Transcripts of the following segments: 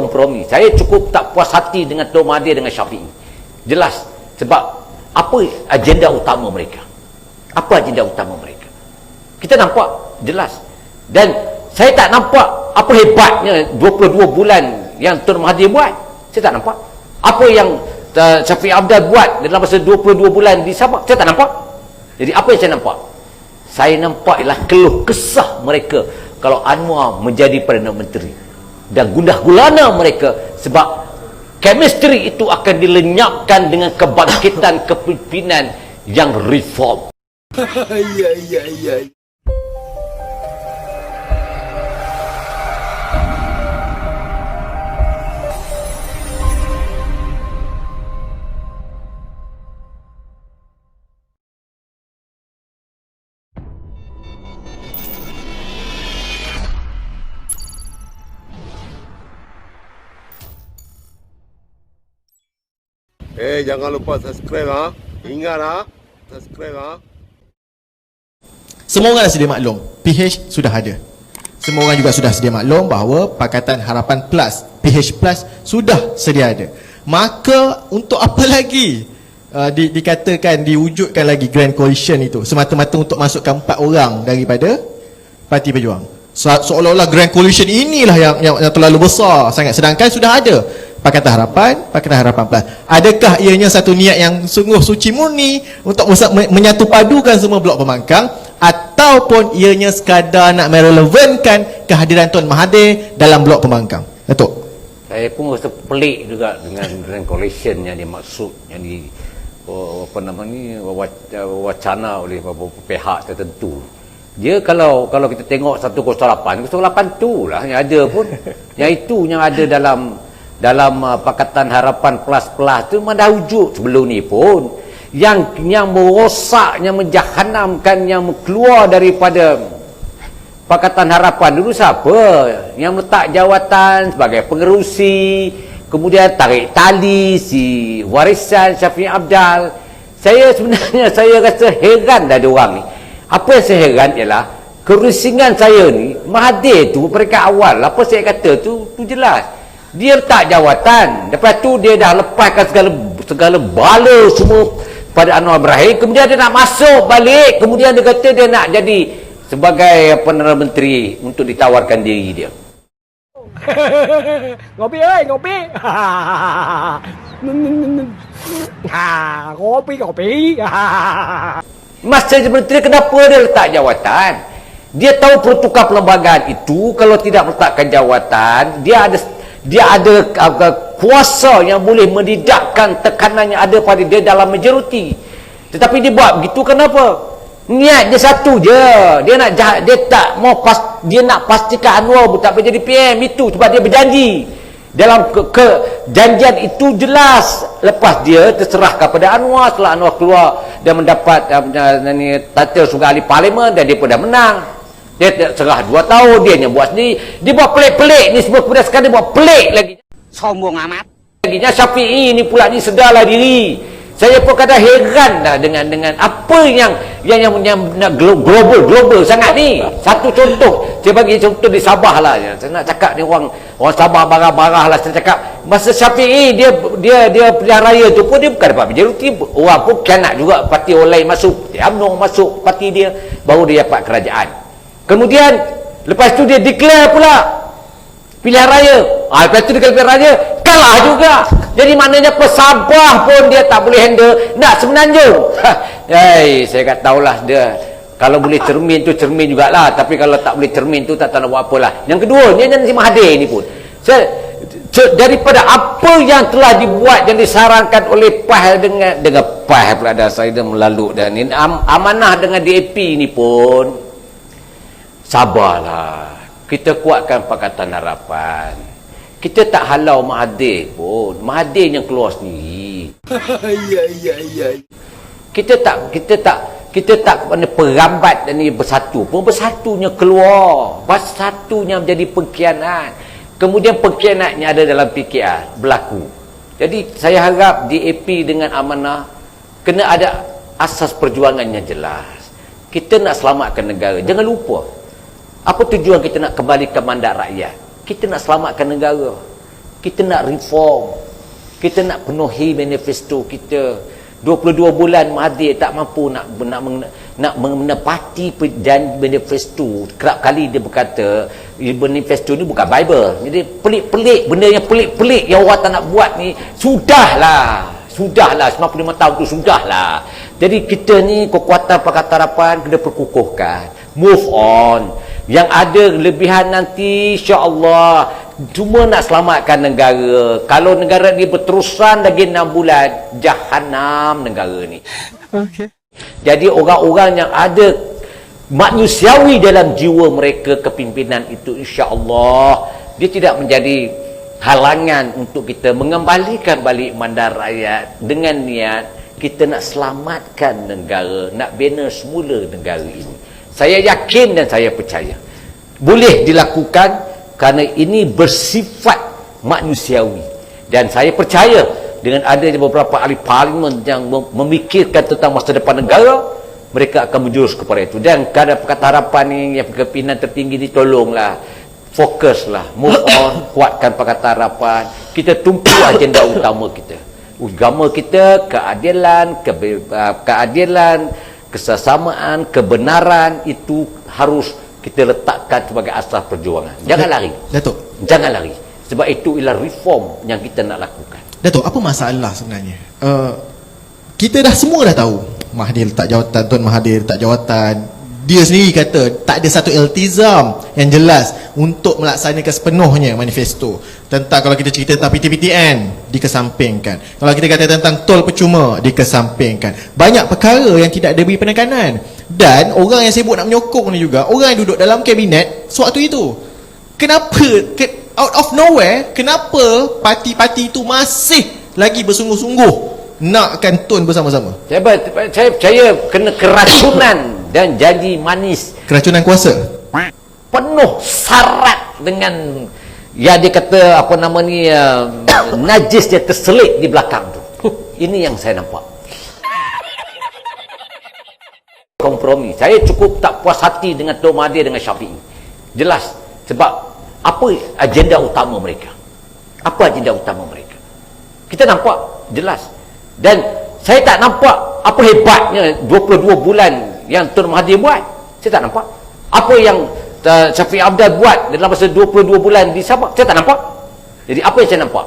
kompromi. Saya cukup tak puas hati dengan Tun Mahathir dengan Syafiee. Jelas. Sebab apa agenda utama mereka? Apa agenda utama mereka? Kita nampak jelas. Dan saya tak nampak apa hebatnya 22 bulan yang Tun Mahathir buat. Saya tak nampak. Apa yang Syafiee Apdal buat dalam masa 22 bulan di Sabah, saya tak nampak. Jadi apa yang saya nampak? Saya nampak ialah keluh kesah mereka kalau Anwar menjadi Perdana Menteri, dan gundah gulana mereka sebab chemistry itu akan dilenyapkan dengan kebangkitan kepimpinan yang reform. Ya. Jangan lupa subscribe ha. Ingat ha, subscribe ha. Semua orang dah sedia maklum, PH sudah ada. Semua orang juga sudah sedia maklum bahawa Pakatan Harapan Plus, PH Plus sudah sedia ada. Maka untuk apa lagi dikatakan, diwujudkan lagi Grand Coalition itu, semata-mata untuk masukkan 4 orang daripada Parti Berjuang. Seolah-olah Grand Coalition inilah yang terlalu besar sangat, sedangkan sudah ada Pakatan Harapan Plus. Adakah ianya satu niat yang sungguh suci murni untuk menyatu padukan semua blok pembangkang, ataupun ianya sekadar nak merelevankan kehadiran Tun Mahathir dalam blok pembangkang? Datuk, saya pun rasa pelik juga dengan Grand Coalition yang dimaksud, yang di wacana oleh beberapa pihak tertentu. Dia kalau kita tengok 108 tu lah yang ada pun. Yang itu yang ada dalam Pakatan Harapan Plus tu memang dah wujud sebelum ni pun. Yang merosak, yang menjahanamkan, yang keluar daripada Pakatan Harapan dulu siapa? Yang letak jawatan sebagai pengerusi, kemudian tarik tali si warisan Syafiee Apdal. Saya sebenarnya rasa heran dah ada orang ni. Apa yang saya heran ialah kerusingan saya ni, Mahathir tu mereka awal, apa saya kata tu jelas. Dia letak jawatan, lepas tu dia dah lepaskan segala bala semua pada Anwar Ibrahim, kemudian dia nak masuk balik, kemudian dia kata dia nak jadi sebagai Perdana Menteri untuk ditawarkan diri dia. Ngopi ngopi. Ngopi. Masa jadi menteri, kenapa dia letak jawatan? Dia tahu peruntukan perlembagaan itu, kalau tidak meletakkan jawatan, dia ada kuasa yang boleh mendidakkan tekanan yang ada pada dia dalam majoriti. Tetapi dia buat begitu kenapa? Niat dia satu je. Dia nak pastikan Anwar tak boleh jadi PM itu sebab dia berjanji. Dalam janjian itu jelas, lepas dia terserah kepada Anwar, setelah Anwar keluar dan mendapat title sebagai ahli parlimen, dan dia pun dah menang. Dia serah 2 tahun, dia hanya buat sendiri. Dia buat pelik-pelik ni semua, kemudian sekarang dia buat pelik lagi. Sombong amat. Laginya Syafiee ni pula ni sedarlah diri. Saya pun kadang heran dah dengan apa yang global sangat ni. Satu contoh, saya bagi contoh di Sabah lah. Saya nak cakap ni orang Sabah barah-barah lah. Saya cakap masa Syafiee dia pilihan raya tu pun dia bukan dapat majoriti. Orang pun kanak juga parti orang lain masuk. Dia UMNO masuk parti dia, baru dia dapat kerajaan. Kemudian lepas tu dia declare pula pilihan raya. Lepas tu dia pilihan raya kalah juga. Jadi maknanya pesabah pun dia tak boleh handle, nak semenanjung. Saya kat tahulah dia kalau boleh cermin tu cermin jugalah, tapi kalau tak boleh cermin tu tak tahu nak buat apalah. Yang kedua, ni si Mahathir ni pun. Daripada apa yang telah dibuat yang disarankan oleh PAH dengan PAH pula dah saya dah melalui, dan ini amanah dengan DAP ni pun sabarlah. Kita kuatkan Pakatan Harapan. Kita tak halau Mahathir pun. Mahathir yang keluar sendiri. Kita tak perambat dan ni bersatu pun, bersatunya keluar. Bersatunya menjadi pengkhianat. Kemudian pengkhianatnya ada dalam PKR berlaku. Jadi saya harap DAP dengan amanah kena ada asas perjuangannya jelas. Kita nak selamatkan negara. Jangan lupa, apa tujuan kita nak kembali ke mandat rakyat? Kita nak selamatkan negara. Kita nak reform. Kita nak penuhi manifesto kita. 22 bulan Mahathir tak mampu nak menepati dan manifesto. Kerap kali dia berkata manifesto ni bukan Bible. Jadi pelik-pelik, benda yang pelik-pelik yang orang tak nak buat ni, sudahlah 95 tahun tu sudahlah. Jadi kita ni kekuatan Pakatan Harapan kena perkukuhkan, move on. Yang ada kelebihan nanti insya-Allah cuma nak selamatkan negara. Kalau negara ni berterusan lagi 6 bulan, jahanam negara ni. Okay. Jadi orang-orang yang ada manusiawi dalam jiwa mereka, kepimpinan itu insya-Allah dia tidak menjadi halangan untuk kita mengembalikan balik mandar rakyat dengan niat kita nak selamatkan negara, nak bina semula negara ini. Saya yakin dan saya percaya boleh dilakukan kerana ini bersifat manusiawi. Dan saya percaya dengan adanya beberapa ahli parlimen yang memikirkan tentang masa depan negara, mereka akan menjurus kepada itu. Dan kerana Pakatan Harapan ni, yang kepimpinan tertinggi ni, tolonglah, fokuslah, move on, kuatkan Pakatan Harapan. Kita tumpu agenda utama kita. Agama kita, keadilan, kesesamaan, kebenaran, itu harus kita letakkan sebagai asas perjuangan. Jangan lari. Datuk. Jangan lari. Sebab itu ialah reform yang kita nak lakukan. Datuk, apa masalah sebenarnya? Kita semua dah tahu Mahathir letak jawatan, Tun Mahathir letak jawatan. Dia sendiri kata tak ada satu iltizam yang jelas untuk melaksanakan sepenuhnya manifesto. Tentang, kalau kita cerita tentang PTPTN, dikesampingkan. Kalau kita kata tentang tol percuma, dikesampingkan. Banyak perkara yang tidak diberi penekanan. Dan orang yang sibuk nak menyokong ni juga orang yang duduk dalam kabinet sewaktu itu. Kenapa out of nowhere, kenapa parti-parti itu masih lagi bersungguh-sungguh nakkan Tun bersama-sama? Saya percaya kena keracunan dan janji manis, Keracunan kuasa. penuh syarat dengan ya dia kata apa nama ni najis dia terselit di belakang tu. Ini yang saya nampak. Kompromi. Saya cukup tak puas hati dengan Tun Mahathir dengan Syafiee. Jelas. Sebab apa agenda utama mereka? Apa agenda utama mereka? Kita nampak jelas. Dan saya tak nampak apa hebatnya 22 bulan yang Tun Mahathir buat. Saya tak nampak. Apa yang Syafiee Abdal buat dalam masa 22 bulan di Sabah, saya tak nampak. Jadi apa yang saya nampak?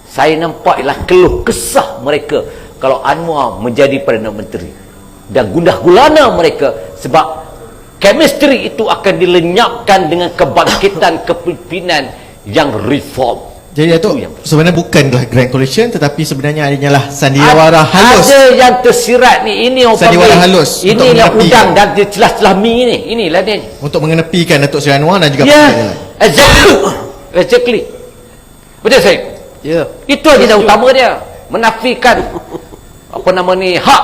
Saya nampak ialah keluh kesah mereka kalau Anwar menjadi Perdana Menteri. Dan gundah gulana mereka sebab chemistry itu akan dilenyapkan dengan kebangkitan kepimpinan yang reform. Jadi Datuk, sebenarnya bukanlah Grand Coalition, tetapi sebenarnya hanyalah sandiwara halus. Ada yang tersirat ni, ini orang sandiwara halus. Inilah udang dan celah-celah mi ni. Inilah ni. Untuk menepikan Datuk Seri Anwar dan juga exactly. Betul saya? Ya. Itu agenda utama dia. Menafikan apa nama ni, hak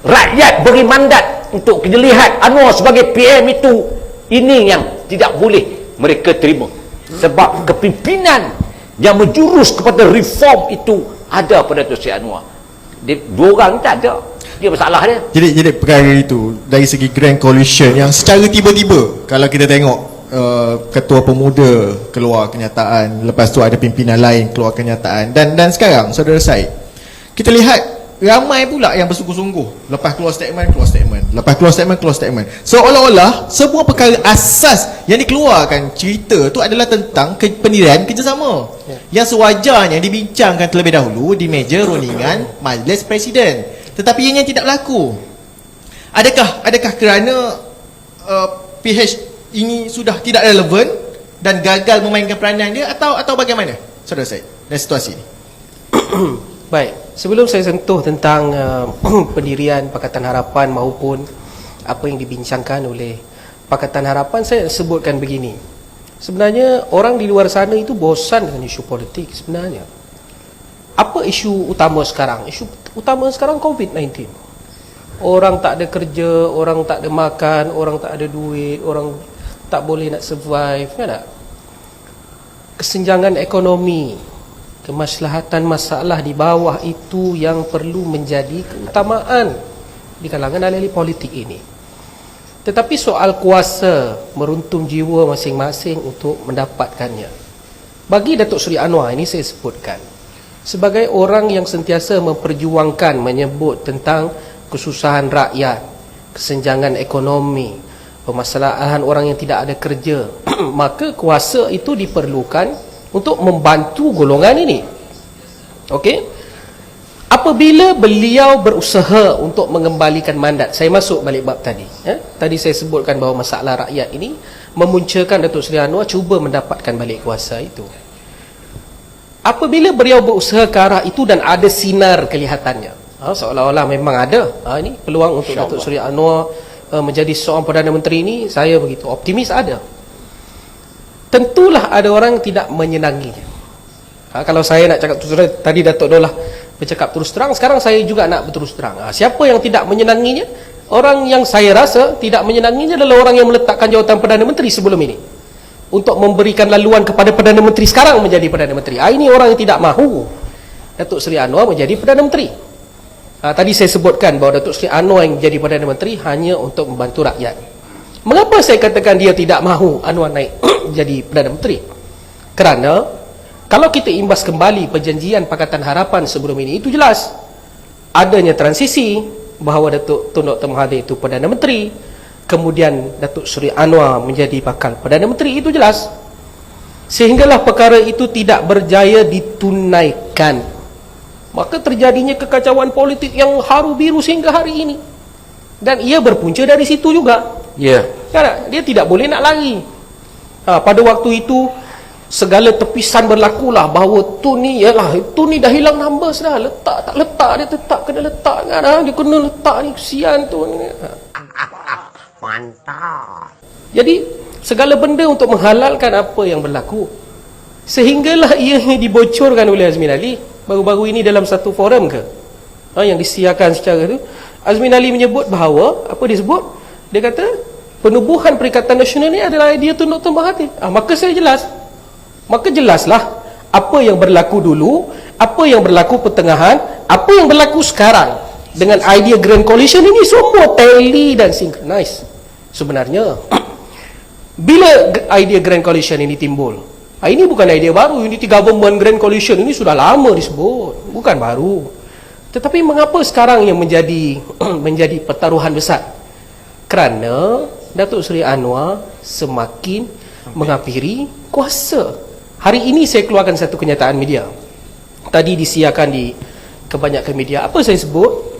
rakyat beri mandat untuk dilihat Anwar sebagai PM itu. Ini yang tidak boleh mereka terima. Sebab kepimpinan yang menjurus kepada reform itu ada pada Datuk Seri Anwar. Dua orang tak ada. Dia masalah dia. Jadi perkara itu dari segi Grand Coalition yang secara tiba-tiba, kalau kita tengok Ketua Pemuda keluar kenyataan, lepas tu ada pimpinan lain keluar kenyataan, dan sekarang Saudara Syed, kita lihat ramai pula yang bersungguh-sungguh lepas keluar statement, lepas keluar statement, seolah-olah semua perkara asas yang dikeluarkan cerita tu adalah tentang pendirian kerjasama yang sewajarnya dibincangkan terlebih dahulu di meja rundingan Majlis Presiden, tetapi ianya tidak berlaku. Adakah kerana PH ini sudah tidak relevan dan gagal memainkan peranan dia, atau bagaimana Saudara Syed dan situasi ini? Baik, sebelum saya sentuh tentang pendirian Pakatan Harapan maupun apa yang dibincangkan oleh Pakatan Harapan, saya sebutkan begini. Sebenarnya orang di luar sana itu bosan dengan isu politik sebenarnya. Apa isu utama sekarang? Isu utama sekarang COVID-19. Orang tak ada kerja, orang tak ada makan, orang tak ada duit, orang tak boleh nak survive, kan tak? Kesenjangan ekonomi, kemaslahatan masalah di bawah itu yang perlu menjadi keutamaan di kalangan ahli politik ini. Tetapi soal kuasa meruntum jiwa masing-masing untuk mendapatkannya. Bagi Datuk Seri Anwar ini saya sebutkan sebagai orang yang sentiasa memperjuangkan, menyebut tentang kesusahan rakyat, kesenjangan ekonomi, permasalahan orang yang tidak ada kerja, maka kuasa itu diperlukan untuk membantu golongan ini. Okey? Apabila beliau berusaha untuk mengembalikan mandat, saya masuk balik bab tadi. Tadi saya sebutkan bahawa masalah rakyat ini memunculkan Datuk Seri Anwar cuba mendapatkan balik kuasa itu. Apabila beliau berusaha ke arah itu dan ada sinar kelihatannya, seolah-olah memang ada ini peluang untuk Datuk Seri Anwar menjadi seorang Perdana Menteri ini, saya begitu optimis ada. Tentulah ada orang yang tidak menyenanginya. Kalau saya nak cakap terus terang, tadi Datuk Dolah bercakap terus terang, sekarang saya juga nak berterus terang. Siapa yang tidak menyenanginya? Orang yang saya rasa tidak menyenanginya adalah orang yang meletakkan jawatan Perdana Menteri sebelum ini, untuk memberikan laluan kepada Perdana Menteri sekarang menjadi Perdana Menteri. Ini orang yang tidak mahu Datuk Seri Anwar menjadi Perdana Menteri. Tadi saya sebutkan bahawa Datuk Seri Anwar yang menjadi Perdana Menteri hanya untuk membantu rakyat. Mengapa saya katakan dia tidak mahu Anwar naik jadi Perdana Menteri? Kerana kalau kita imbas kembali perjanjian Pakatan Harapan sebelum ini, itu jelas adanya transisi bahawa Datuk Tun Dr. Mahathir itu Perdana Menteri, kemudian Datuk Seri Anwar menjadi bakal Perdana Menteri, itu jelas. Sehinggalah perkara itu tidak berjaya ditunaikan, maka terjadinya kekacauan politik yang haru biru sehingga hari ini. Dan ia berpunca dari situ juga. Dia tidak boleh nak lari. Pada waktu itu segala tepisan berlakulah bahawa Tun ni dah hilang numbers dah, letak tak letak dia tetap kena letak kan, dia kena letak ni, kesian Tun ni. Mantap. Jadi segala benda untuk menghalalkan apa yang berlaku, sehinggalah ia dibocorkan oleh Azmin Ali baru-baru ini dalam satu forum yang disiarkan secara tu. Azmin Ali menyebut bahawa apa dia sebut, dia kata penubuhan Perikatan Nasional ni adalah idea Tun Dr. Mahathir. Maka saya jelaslah apa yang berlaku dulu, apa yang berlaku pertengahan, apa yang berlaku sekarang dengan idea Grand Coalition ini semua tally dan synchronize. Sebenarnya bila idea Grand Coalition ini timbul, ini bukan idea baru. Unity Government Grand Coalition ini sudah lama disebut, bukan baru. Tetapi mengapa sekarang yang menjadi pertaruhan besar? Kerana Datuk Seri Anwar semakin menghampiri kuasa. Hari ini saya keluarkan satu kenyataan media. Tadi disiarkan di kebanyakan media. Apa saya sebut?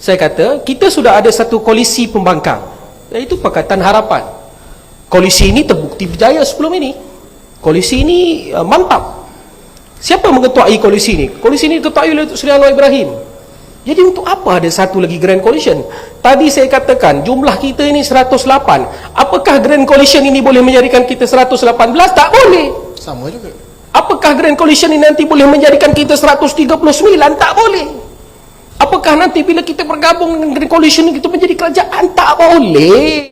Saya kata kita sudah ada satu koalisi pembangkang, iaitu Pakatan Harapan. Koalisi ini terbukti berjaya sebelum ini. Koalisi ini mantap. Siapa mengetuai koalisi ini? Koalisi ini diketuai oleh Seri Anwar Ibrahim. Jadi untuk apa ada satu lagi Grand Coalition? Tadi saya katakan jumlah kita ini 108. Apakah Grand Coalition ini boleh menjadikan kita 118? Tak boleh. Sama juga. Apakah Grand Coalition ini nanti boleh menjadikan kita 139? Tak boleh. Apakah nanti bila kita bergabung dengan Grand Coalition kita menjadi kerajaan? Tak boleh.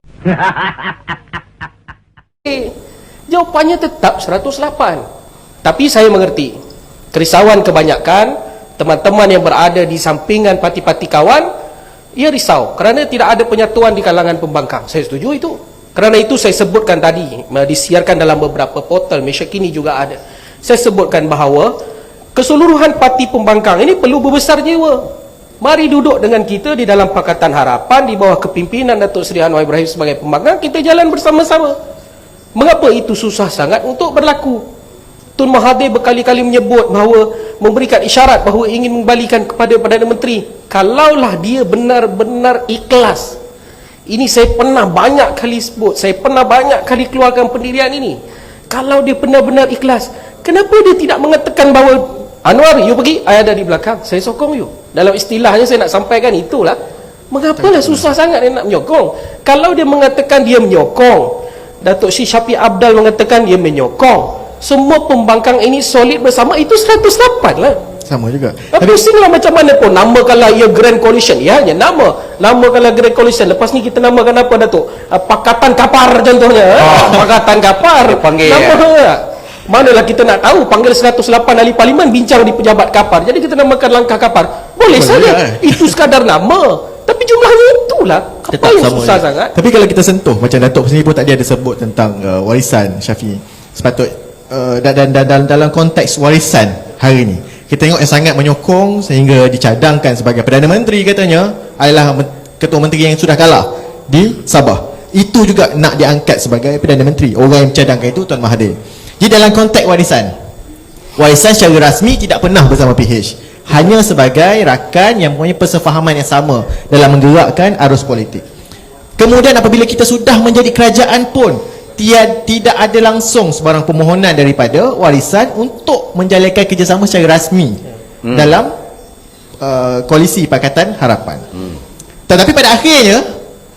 Jawapannya tetap 108. Tapi saya mengerti kerisauan kebanyakan teman-teman yang berada di sampingan parti-parti kawan. Ia risau kerana tidak ada penyatuan di kalangan pembangkang. Saya setuju itu. Kerana itu saya sebutkan tadi, disiarkan dalam beberapa portal, Malaysia Kini juga ada. Saya sebutkan bahawa keseluruhan parti pembangkang ini perlu berbesar jiwa. Mari duduk dengan kita di dalam Pakatan Harapan di bawah kepimpinan Datuk Seri Anwar Ibrahim sebagai pembangkang, kita jalan bersama-sama. Mengapa itu susah sangat untuk berlaku? Tun Mahathir berkali-kali menyebut bahawa, memberikan isyarat bahawa ingin mengembalikan kepada Perdana Menteri. Kalaulah dia benar-benar ikhlas. Ini saya pernah banyak kali sebut, saya pernah banyak kali keluarkan pendirian ini. Kalau dia benar-benar ikhlas, kenapa dia tidak mengatakan bahawa Anwar, you pergi, I ada di belakang, saya sokong you. Dalam istilahnya saya nak sampaikan itulah. Mengapalah susah sangat dia nak menyokong? Kalau dia mengatakan dia menyokong, Datuk Sri Syafiq Abdal mengatakan dia menyokong, semua pembangkang ini solid bersama, itu 108 lah. Sama juga. Pusinglah macam mana pun namakanlah ia Grand Coalition. Ya, hanya namakanlah Grand Coalition. Lepas ni kita namakan apa, Datuk? Pakatan Kapar contohnya. Pakatan Kapar panggil manalah kita nak tahu, panggil 108 ahli parlimen bincang di pejabat Kapar. Jadi kita namakan langkah Kapar. Boleh saja. Itu sekadar nama. Tapi jumlahnya itulah. Apa yang susah sangat? Tapi kalau kita sentuh, macam Datuk sendiri pun tadi ada sebut tentang warisan Syafiq. Sepatut dalam konteks warisan hari ini, kita tengok yang sangat menyokong sehingga dicadangkan sebagai Perdana Menteri katanya adalah Ketua Menteri yang sudah kalah di Sabah. Itu juga nak diangkat sebagai Perdana Menteri. Orang yang mencadangkan itu Tuan Mahathir. Jadi dalam konteks warisan secara rasmi tidak pernah bersama PH, hanya sebagai rakan yang mempunyai persefahaman yang sama dalam menggerakkan arus politik. Kemudian apabila kita sudah menjadi kerajaan pun tidak ada langsung sebarang permohonan daripada warisan untuk menjalankan kerjasama secara rasmi dalam koalisi Pakatan Harapan. Tetapi pada akhirnya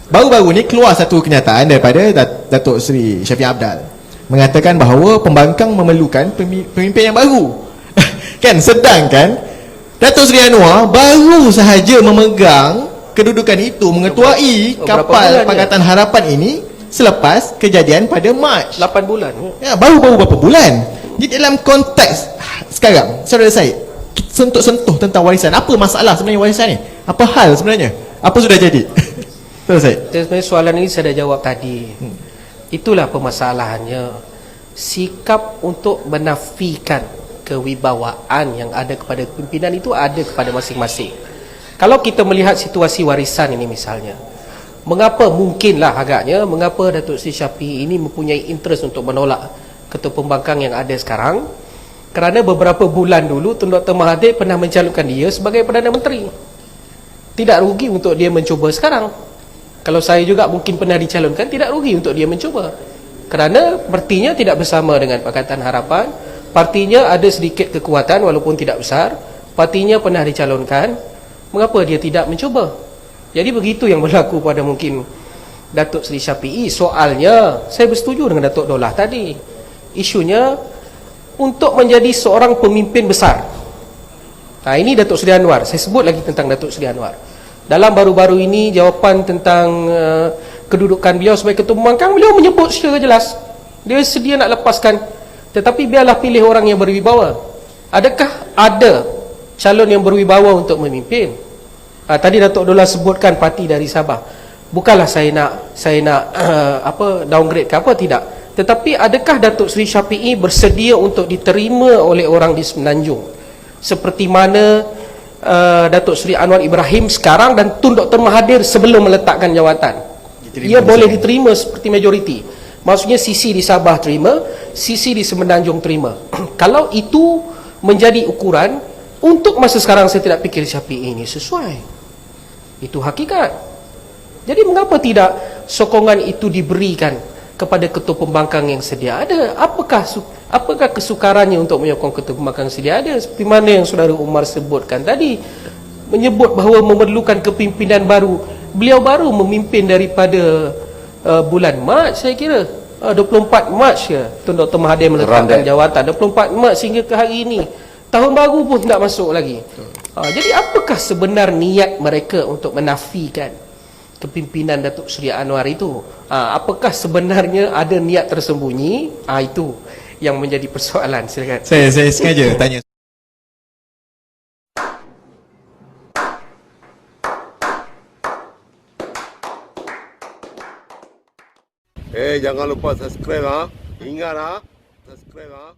baru-baru ni keluar satu kenyataan daripada Datuk Seri Shafie Apdal mengatakan bahawa pembangkang memerlukan pemimpin yang baru. Kan, sedangkan Datuk Seri Anwar baru sahaja memegang kedudukan itu, mengetuai kapal Pakatan Harapan ini selepas kejadian pada Mac 8 bulan. Ya, baru beberapa bulan. Jadi dalam konteks sekarang, Saudara Syed, sentuh tentang warisan. Apa masalah sebenarnya warisan ni? Apa hal sebenarnya? Apa sudah jadi? Saudara Syed. Sebenarnya soalan ini saya dah jawab tadi. Itulah permasalahannya. Sikap untuk menafikan kewibawaan yang ada kepada pimpinan itu ada kepada masing-masing. Kalau kita melihat situasi warisan ini misalnya, mengapa mungkinlah agaknya mengapa Datuk Seri Shafie ini mempunyai interest untuk menolak Ketua Pembangkang yang ada sekarang? Kerana beberapa bulan dulu Tun Dr. Mahathir pernah mencalonkan dia sebagai Perdana Menteri. Tidak rugi untuk dia mencuba sekarang. Kalau saya juga mungkin pernah dicalonkan, tidak rugi untuk dia mencuba. Kerana partinya tidak bersama dengan Pakatan Harapan, partinya ada sedikit kekuatan walaupun tidak besar, partinya pernah dicalonkan, mengapa dia tidak mencuba? Jadi begitu yang berlaku pada mungkin Datuk Seri Shafie. Soalnya saya bersetuju dengan Datuk Dollah tadi. Isunya untuk menjadi seorang pemimpin besar. Nah, ini Datuk Seri Anwar. Saya sebut lagi tentang Datuk Seri Anwar. Dalam baru-baru ini jawapan tentang kedudukan beliau sebagai Ketua Pembangkang, beliau menyebut secara jelas dia sedia nak lepaskan, tetapi biarlah pilih orang yang berwibawa. Adakah ada calon yang berwibawa untuk memimpin? Tadi Datuk Dollah sebutkan parti dari Sabah. Bukanlah saya nak downgrade ke apa, tidak. Tetapi adakah Datuk Seri Shafie bersedia untuk diterima oleh orang di Semenanjung seperti mana Datuk Seri Anwar Ibrahim sekarang dan Tun Dr. Mahathir sebelum meletakkan jawatan? Ia boleh diterima seperti majoriti. Maksudnya sisi di Sabah terima, sisi di Semenanjung terima. Kalau itu menjadi ukuran, untuk masa sekarang saya tidak fikir Shafie ini sesuai. Itu hakikat. Jadi mengapa tidak sokongan itu diberikan kepada Ketua Pembangkang yang sedia ada? Apakah kesukarannya untuk menyokong Ketua Pembangkang sedia ada? Seperti mana yang Saudara Umar sebutkan tadi, menyebut bahawa memerlukan kepimpinan baru. Beliau baru memimpin daripada bulan Mac, saya kira 24 Mac ya, Tun Dr. Mahathir meletakkan jawatan. 24 Mac sehingga ke hari ini, tahun baru pun tidak masuk lagi. Jadi apakah sebenar niat mereka untuk menafikan kepimpinan Datuk Seri Anwar itu? Apakah sebenarnya ada niat tersembunyi? Itu yang menjadi persoalan. Silakan. Saya sengaja tanya. Jangan lupa subscribe Ingat subscribe